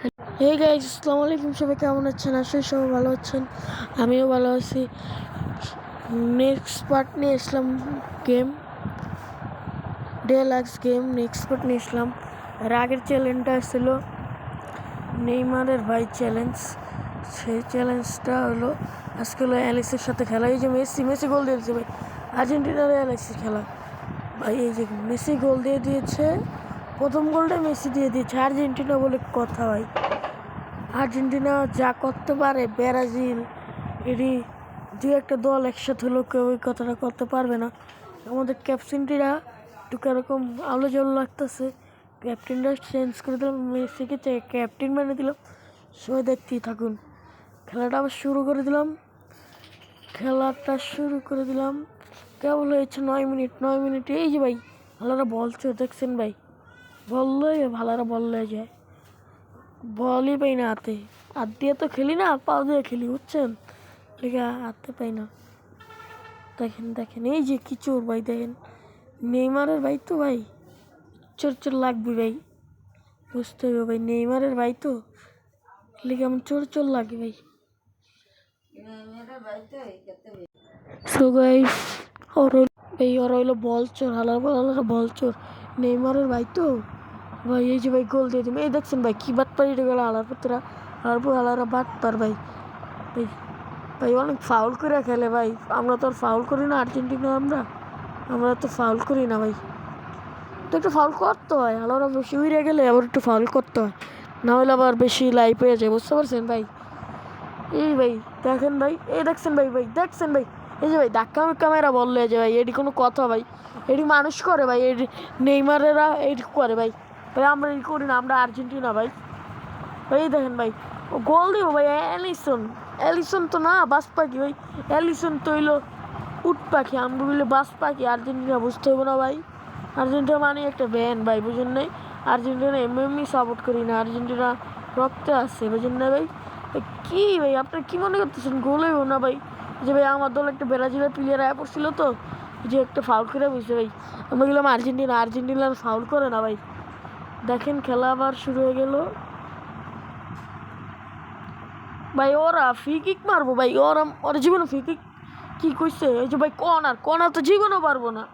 Hey guys, আসসালামু আলাইকুম। সবাই কেমন আছেন? আসলে সবাই ভালো আছেন, আমিও ভালো আছি। নেক্সট পার্ট নিয়ে আসলাম game, deluxe game next part নিয়ে আসলাম। এর আগের চ্যালেঞ্জটা ছিল নেইমারের ভাই চ্যালেঞ্জ। সেই চ্যালেঞ্জটা হলো আজকে হলো অ্যালেক্সের সাথে খেলা। এই যে মেসি গোল দিয়ে দিয়েছে ভাই, আর্জেন্টিনার অ্যালেক্সের খেলা ভাই। এই যে মেসি গোল দিয়ে দিয়েছে, প্রথম গোলটা মেসি দিয়ে দিয়েছে। আর্জেন্টিনা বলে কথা ভাই, আর্জেন্টিনা যা করতে পারে ব্রাজিল এরই দু একটা দল একসাথে হলেও কেউ ওই কথাটা করতে পারবে না। আমাদের ক্যাপ্টেনটিরা একটু কীরকম আলো জল লাগতেছে, ক্যাপ্টেনরা চেঞ্জ করে দিলাম, মেসিকে ক্যাপ্টেন বানিয়ে দিলাম। সবাই দেখতেই থাকুন। খেলাটা আবার শুরু করে দিলাম, কেবল হয়েছে 9 মিনিট। এই যে ভাই ভালোরা বল দেখছেন ভাই, বললেই ভালোরা বল লয়ে যায়, বলই পাই না হাতে। হাত দিয়ে তো খেলি না, পা দিয়ে খেলি, বুঝছেন? লেখা হাতে পাই না। দেখেন এই যে কি চোর ভাই, দেখেন নেইমারের ভাই তো ভাই, চোর লাগবে ভাই, বুঝতে হবে ভাই। নেইমারের ভাই তো লেখা আমার চোর লাগে ভাই। সো গাইস, ওরা হইলো বল চোর, হালারা বল চোর। নেইমারের ভাই তো ভাই, এই যে ভাই গোল দিয়ে দিবে। এই দেখছেন ভাই কি বাটপার এটা গেল, হালারা বাটপার ভাই। ভাই ভাই অনেক ফাউল করে খেলে ভাই, আমরা তো আর ফাউল করি না আর্জেন্টিনা, আমরা তো ফাউল করি না ভাই। তো একটু ফাউল করতে হয়, আলাদা বেশি উড়ে গেলে আবার একটু ফাউল করতে হয়, না হলে আবার বেশি লাইফ হয়ে যায়, বুঝতে পারছেন ভাই? এই ভাই দেখেন ভাই, এই দেখছেন ভাই, দেখছেন ভাই, এই যে ভাই ধাক্কা ক্যামেরা বললে যে ভাই এটি কোনো কথা ভাই? এটি মানুষ করে ভাই, এটি নেইমারেরা এটি করে ভাই। ভাই আমরা এই করি না, আমরা আর্জেন্টিনা ভাই। এই দেখেন ভাই, ও গোল দিব ভাই। অ্যালিসন তো না, বাস পাখি ভাই। অ্যালিসন তো হইলো উট পাখি, আমরা বললে বাস পাখি। আর্জেন্টিনা বুঝতে হবে না ভাই, আর্জেন্টিনা মানে একটা ব্যান ভাই, বুঝেন নাই? আর্জেন্টিনা এমনি সাপোর্ট করি না, আর্জেন্টিনা রক্তে আসছে, বুঝেন না ভাই? কি ভাই আপনার কি মনে করতেছেন গোল হইব না ভাই? যে ভাই আমার দল একটা ব্রাজিলের প্লেয়ার আয়া পড়ছিল তো, যে একটা ফাউল করে বুঝছে ভাই। আমরা গেলাম আর্জেন্টিনার ফাউল করে না ভাই। দেখেন খেলা আবার শুরু হয়ে গেল ভাই। ওরা ফ্রি কিক মারবো ভাই, ওরা জীবনে ফ্রি কিক কি কইছে? এই যে ভাই কর্নার তো জীবনও পারবো না।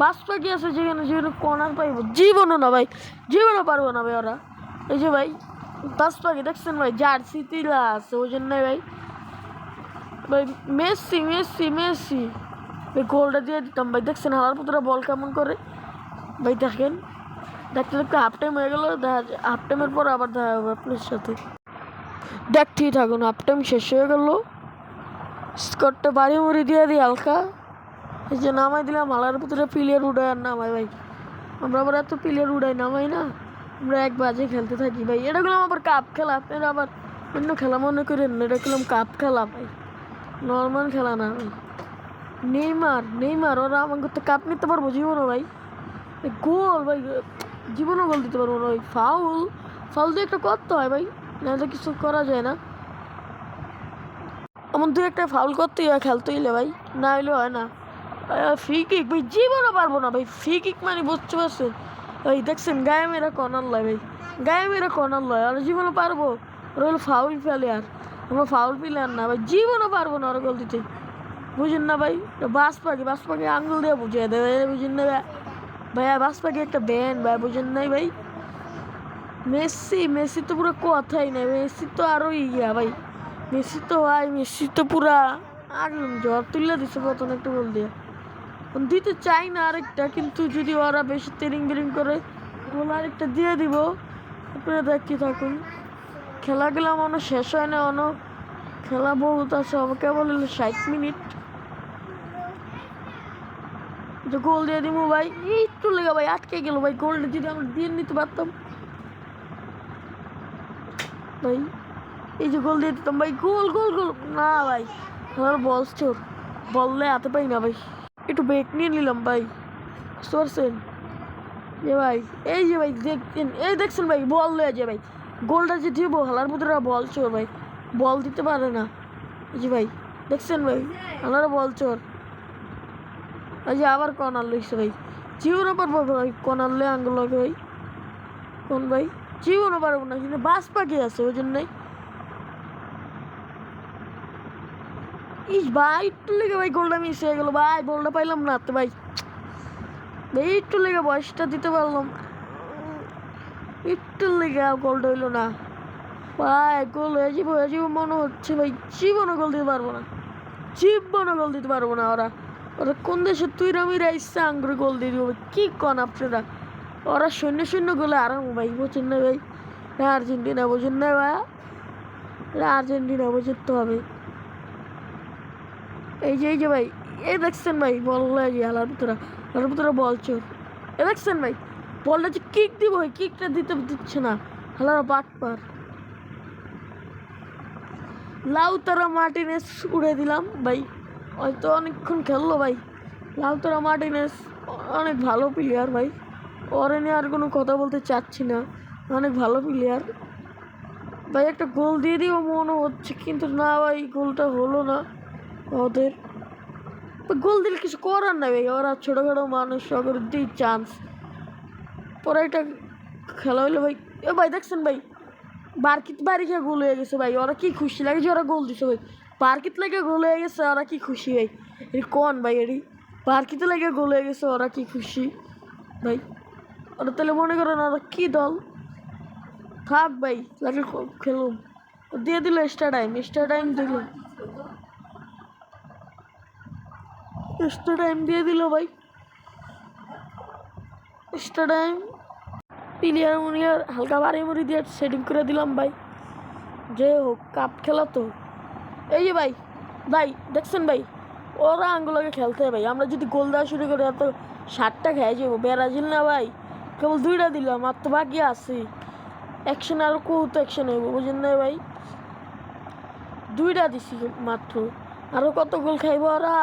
বাস পাখি আছে যেখানে কর্নার পাইব, জীবনও না ভাই, জীবনও পারবো না ভাই ওরা। এই যে ভাই বাস পাখি দেখছেন ভাই, জার্সি তিলা আছে ওই জন্য ভাই। ভাই মেসি ভাই গোলটা দিয়ে দিতাম ভাই। দেখছেন হারার পুতরা বল কেমন করে ভাই, দেখতে হাফ টাইম হয়ে গেল। হাফ টাইমের পর আবার দেখা হবে আপনার সাথে, দেখতেই থাকুন। হাফ টাইম শেষ হয়ে গেল, স্কোরটা বাড়ি মুড়ি দিয়ে দিই হালকা। এই যে নামাই দিলাম, হালার ভিতরে প্লেয়ার উড়াই আর নামাই ভাই। আমরা আবার এত প্লেয়ার উড়াই নামাই না, আমরা এক বাজে খেলতে থাকি ভাই। এটা গেলাম আবার কাপ খেলা, আপনারা আবার অন্য খেলা মনে করেন না, এটা গেলাম কাপ খেলা ভাই, নর্মাল খেলা না ভাই। নেইমার ওরা আমাকে তো কাপ নিতে পারবো জীবনও ভাই। গোল ভাই, জীবনও গোল দিতে পারবো না ভাই। ফাউল দিয়ে একটা করতে হয় ভাই, নাহলে কিছু করা যায় না। এমন দু একটা ফাউল করতেই হয় খেলতে হইলে ভাই, না হইলে হয় না। ফ্রি কিক ভাই জীবনও পারবো না ভাই। ফ্রি কিক মানে বুঝতে পারছেন ভাই? দেখছেন গায়ে মেরা কর্নার লয় ভাই, গায়ে মেরা কর্নার লয়। আর জীবনও পারবো? ওরা হলো ফাউল প্লেয়ার, আমরা ফাউল প্লেয়ার না ভাই, জীবনও পারবো না ওরা গোল দিতে, বুঝেন না ভাই? বাস পাখি আঙুল দিয়ে বুঝিয়ে দেয় ভাই, বুঝেন না ভাইয়া? বাস পাখি একটা ব্যান ভাই, বুঝেন নাই ভাই? মেসি তো পুরো কথাই নাই, মেসি তো আরো ইয়া ভাই। মেসি তো পুরা আগুন জ্বর তুলে দিচ্ছে প্রথম একটা গোল দিয়ে। দিতে চাই না আরেকটা, কিন্তু যদি ওরা বেশি তেরিং করে গোল আরেকটা দিয়ে দিব। আপনারা দেখতে থাকুন। খেলাগুলো মনে শেষ হয় না, খেলা বহুত আছে, আমাকে বলল 60 মিনিট। যে গোল দিয়ে দিব ভাই, একটু লেগে ভাই আটকে গেল ভাই। গোলটা যদি আমরা দিয়ে নিতে পারতাম ভাই, এই যে গোল দিয়ে দিতাম ভাই। গোল না ভাই, আমার বল চোর, বললে হাতে পাই না ভাই। একটু ব্রেক নিয়ে নিলাম ভাই, বুঝতে পারছেন? যে ভাই এই যে ভাই দেখছেন ভাই, বল লয়ে যায় ভাই। গোলটা যে দিব হালার পুত্রা বল চোর ভাই, বল দিতে পারে না। এই যে ভাই দেখছেন ভাই, হালার বল চোর। এই যে আবার কর্নার লইছে ভাই, জীবনে পারবো ভাই কর্নার লয়ে আঙ্গুল লাগে ভাই। কোন ভাই জীবনও পারবো না, কিন্তু বাস পাখি আছে ওই জন্যই। ইস ভাই একটু লেগে ভাই গোলটা মিস হয়ে গেল ভাই, বলটা পাইলাম না তো ভাই। ভাই একটু লেগে বয়সটা দিতে পারলাম, একটু লেগে গোলটা হইলো না ভাই। গোল হয়ে যাবো মনে হচ্ছে ভাই, জীবনও গোল দিতে পারবো না, জীবনও গোল দিতে পারবো না। ওরা ওরা কোন দেশে তুইরা মিরা ইচ্ছা আঙ্গুরে গোল দিয়ে দিব, কি কন আপনারা? ওরা শূন্য গোলে আরাম ভাই, বোঝেন না ভাই? আর্জেন্টিনা বোঝেন না ভাই? আর্জেন্টিনা বোঝতে হবে। এই যে ভাই, এই দেখছেন ভাই বল হালার ভিতরে বল চোর, এ দেখছেন ভাই বলটা যে কিক দিব, ওই কিকটা দিচ্ছে না, হালারা বাট পার। লাউতারা মার্টিনেস উড়ে দিলাম ভাই, হয়তো অনেকক্ষণ খেললো ভাই। লাউতারা মার্টিনেস অনেক ভালো প্লেয়ার ভাই, ওরে নিয়ে আর কোনো কথা বলতে চাচ্ছি না, অনেক ভালো প্লেয়ার ভাই। একটা গোল দিয়ে দিব মনে হচ্ছে, কিন্তু না ভাই গোলটা হলো না ওদের। গোল দিলে কিছু করার নাই ভাই, ওরা ছোটোখাটো মানুষ, ওদের দিই চান্স। পরে একটা খেলা হইলো ভাই, এ ভাই দেখছেন ভাই বাড়ি খেয়ে গোল হয়ে গেছে ভাই, ওরা কি খুশি লাগে যে ওরা গোল দিছে ভাই। বার্কিত লেগে গোল হয়ে গেছে, ওরা কি খুশি ভাই? এটি কন ভাই, এটি বার্কিতে লেগে গোল হয়ে গেছে, ওরা কি খুশি ভাই? ওরা তাহলে মনে করেন ওরা কি দল? থাক ভাই লাগে খেলুম, দিয়ে দিল এক্সট্রা টাইম দিল, এক্সট্রা টাইম দিয়ে দিল ভাই, এক্সট্রা টাইম। প্লেয়ার হালকা বাড়ি মুড়ি দিয়ে সেটিং করে দিলাম ভাই, যে হোক কাপ খেলা তো। এই যে ভাই ভাই দেখছেন ভাই, ওরা আঙ্গুলাকে খেলতে হয় ভাই, আমরা যদি গোল দেওয়া শুরু করি এত 60টা খেয়ে যাবো। ব্রাজিল না ভাই, কেবল 2টা দিলাম, আর তো বাকি আছে অ্যাকশন, আরও কত অ্যাকশন হইব বুঝেন না ভাই? 2টা দিছি মাত্র, আরও কত গোল খাইব ওরা,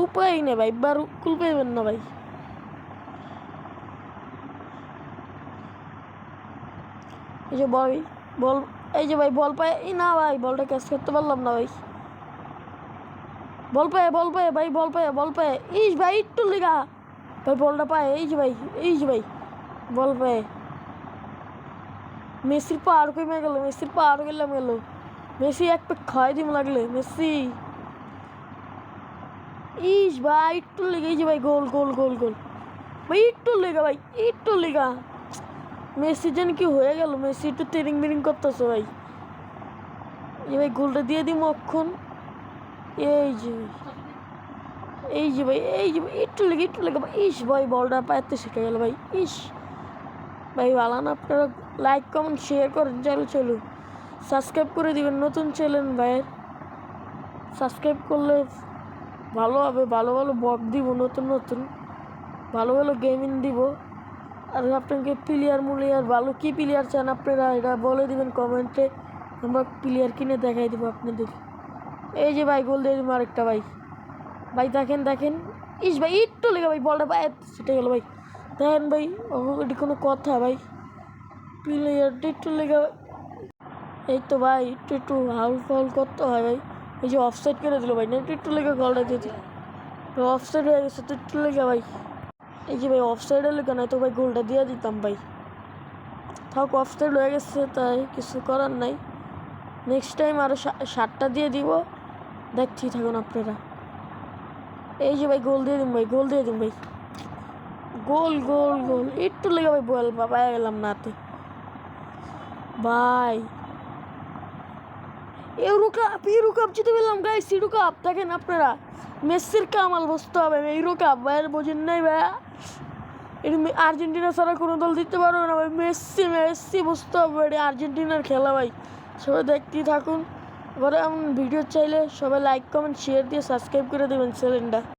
উপায় নেই ভাই, বার কুল পাইবেন না ভাই। এই যে বল, এই যে ভাই বল পায় না ভাই, বলটা ক্যাচ করতে পারলাম না ভাই। বল পায় ভাই, বল পায় ইস ভাই একটু লেগা ভাই, বলটা পায়। এই যে ভাই বল পায়, মেসির পাহাড় কমে গেল, মেসির পাহাড় গেল, মেসি এক পেক খাওয়াই দিম লাগলে মেসি। ইস ভাই একটু লেগে, এই যে ভাই গোল ভাই, একটু লেগা মেসি যেন কি হয়ে গেল, মেসি একটু তেরিং বেরিং করতেছে ভাই। এই ভাই গোলটা দিয়ে দিম অক্ষণ। এই যে ভাই একটু লেগে ভাই, ইস ভাই বলটা পাইতে শিখে গেল ভাই। ইস ভাই ভালো না, আপনারা লাইক কমেন্ট শেয়ার করেন, চলো সাবস্ক্রাইব করে দিবেন, নতুন চ্যানেল ভাইয়ের সাবস্ক্রাইব করলে ভালো হবে, ভালো ব্লগ দিব, নতুন ভালো গেমিং দিব। আর আপনাকে প্লেয়ার ভালো কি প্লেয়ার চান আপনারা এটা বলে দিবেন কমেন্টে, আমরা প্লেয়ার কিনে দেখাই দেবো আপনাদের। এই যে ভাই গোল দিয়ে দিব আরেকটা ভাই, দেখেন ইস ভাই একটু লেগে ভাই, বলটা ভাই সেটা গেল ভাই। দেখেন ভাই এটি কোনো কথা ভাই, প্লেয়ারটা একটু লেগে, এই তো ভাই একটু ফাউল করতে হয় ভাই। এই যে অফসাইড করে দিল ভাই, না একটু লেগে গোলটা দিয়ে দিল, অফসাইড হয়ে গেছে তো একটু লেগে ভাই। এই যে ভাই অফসাইডের লেগে নাই তো ভাই গোলটা দিয়ে দিতাম ভাই, থাক অফসাইড হয়ে গেছে তাই কিছু করার নাই। নেক্সট টাইম আরও 7টা দিয়ে দিব, দেখতেই থাকুন আপনারা। এই যে ভাই গোল দিয়ে দিন ভাই, গোল একটু লেগে ভাই, বল বাবা গেলাম না তো ভাই। ইউরো কাপ জিতে পেলাম গাইস, ইউরো কাপ দেখেন আপনারা, মেসির কামাল বসতে হবে ইউরো কাপ ভাইয়ের, বোঝেন নাই ভাইয়া? এটা আর্জেন্টিনা ছাড়া কোনো দল দিতে পারবে না ভাই, মেসি বুঝতে হবে, এটা আর্জেন্টিনার খেলা ভাই। সবাই দেখতেই থাকুন, এবারে এমন ভিডিও চাইলে সবাই লাইক কমেন্ট শেয়ার দিয়ে সাবস্ক্রাইব করে দেবেন চ্যানেলটা।